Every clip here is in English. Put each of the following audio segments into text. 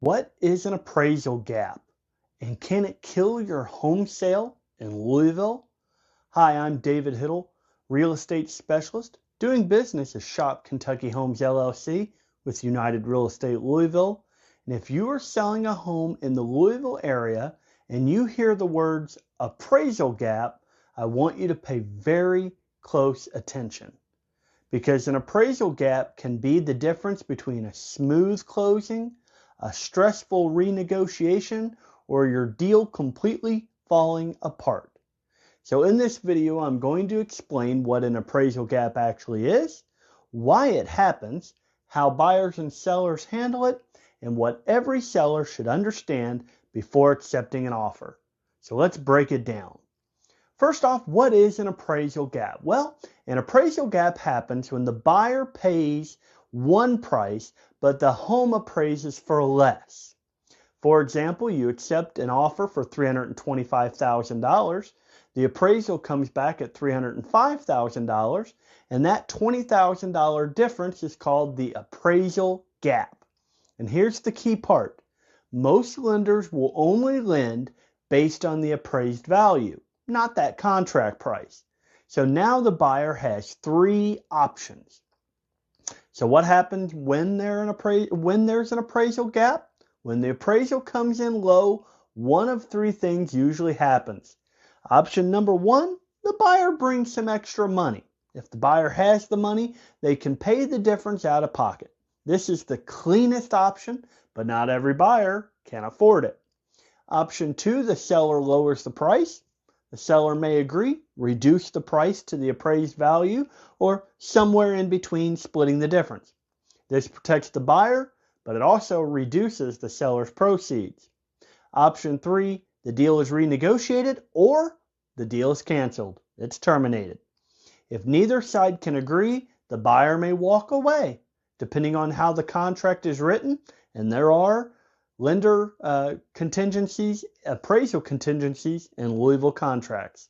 What is an appraisal gap? And can it kill your home sale in Louisville? Hi, I'm David Hiddle, real estate specialist, doing business as Shop Kentucky Homes LLC with United Real Estate Louisville. And if you are selling a home in the Louisville area and you hear the words appraisal gap, I want you to pay very close attention because an appraisal gap can be the difference between a smooth closing, a stressful renegotiation, or your deal completely falling apart. So in this video, I'm going to explain what an appraisal gap actually is, why it happens, how buyers and sellers handle it, and what every seller should understand before accepting an offer. So let's break it down. First off, what is an appraisal gap? Well, an appraisal gap happens when the buyer pays one price, but the home appraises for less. For example, you accept an offer for $325,000. The appraisal comes back at $305,000, and that $20,000 difference is called the appraisal gap. And here's the key part. Most lenders will only lend based on the appraised value, not that contract price. So now the buyer has three options. So what happens when there's an appraisal gap? When the appraisal comes in low, one of three things usually happens. Option number one, the buyer brings some extra money. If the buyer has the money, they can pay the difference out of pocket. This is the cleanest option, but not every buyer can afford it. Option two, the seller lowers the price. The seller may agree, reduce the price to the appraised value, or somewhere in between, splitting the difference. This protects the buyer, but it also reduces the seller's proceeds. Option three, the deal is renegotiated or the deal is canceled. It's terminated. If neither side can agree, the buyer may walk away, depending on how the contract is written, and there are lender contingencies, appraisal contingencies in Louisville contracts.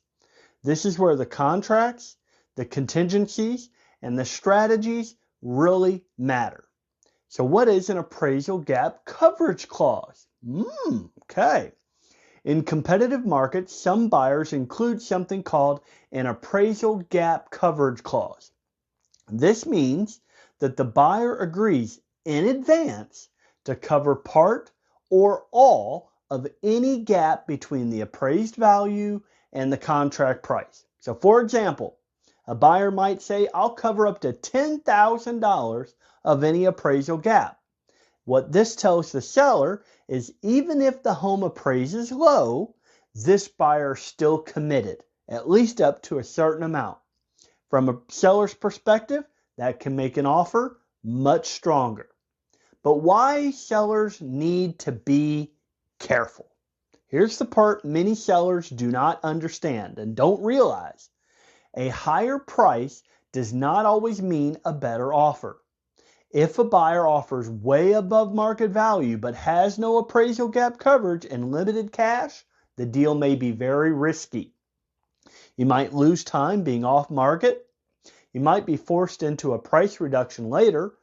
This is where the contracts, the contingencies, and the strategies really matter. So what is an appraisal gap coverage clause? Okay. In competitive markets, some buyers include something called an appraisal gap coverage clause. This means that the buyer agrees in advance to cover part or all of any gap between the appraised value and the contract price. So for example, a buyer might say, I'll cover up to $10,000 of any appraisal gap. What this tells the seller is even if the home appraises low, this buyer is still committed, at least up to a certain amount. From a seller's perspective, that can make an offer much stronger. But why sellers need to be careful? Here's the part many sellers do not understand and don't realize. A higher price does not always mean a better offer. If a buyer offers way above market value but has no appraisal gap coverage and limited cash, the deal may be very risky. You might lose time being off market. You might be forced into a price reduction later,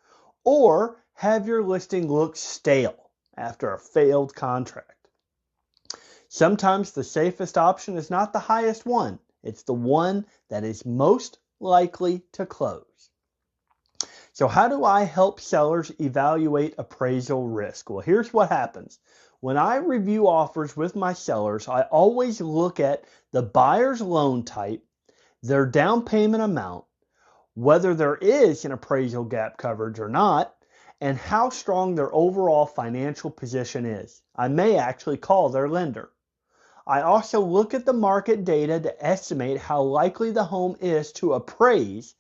or have your listing look stale after a failed contract. Sometimes the safest option is not the highest one. It's the one that is most likely to close. So how do I help sellers evaluate appraisal risk? Well, here's what happens. When I review offers with my sellers, I always look at the buyer's loan type, their down payment amount, whether there is an appraisal gap coverage or not, and how strong their overall financial position is. I may actually call their lender. I also look at the market data to estimate how likely the home is to appraise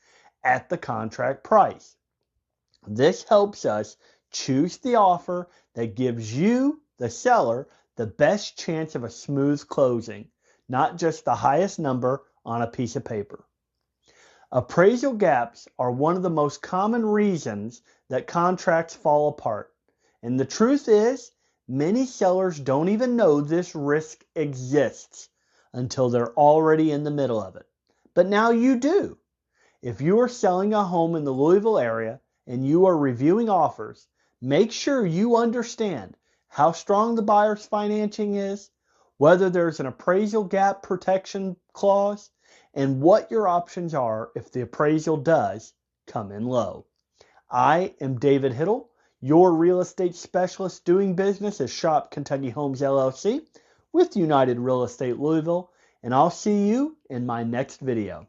at the contract price. This helps us choose the offer that gives you, the seller, the best chance of a smooth closing, not just the highest number on a piece of paper. Appraisal gaps are one of the most common reasons that contracts fall apart. And the truth is, many sellers don't even know this risk exists until they're already in the middle of it. But now you do. If you are selling a home in the Louisville area and you are reviewing offers, make sure you understand how strong the buyer's financing is, whether there's an appraisal gap protection clause, and what your options are if the appraisal does come in low. I am David Hiddle, your real estate specialist doing business as Shop Kentucky Homes LLC with United Real Estate Louisville, and I'll see you in my next video.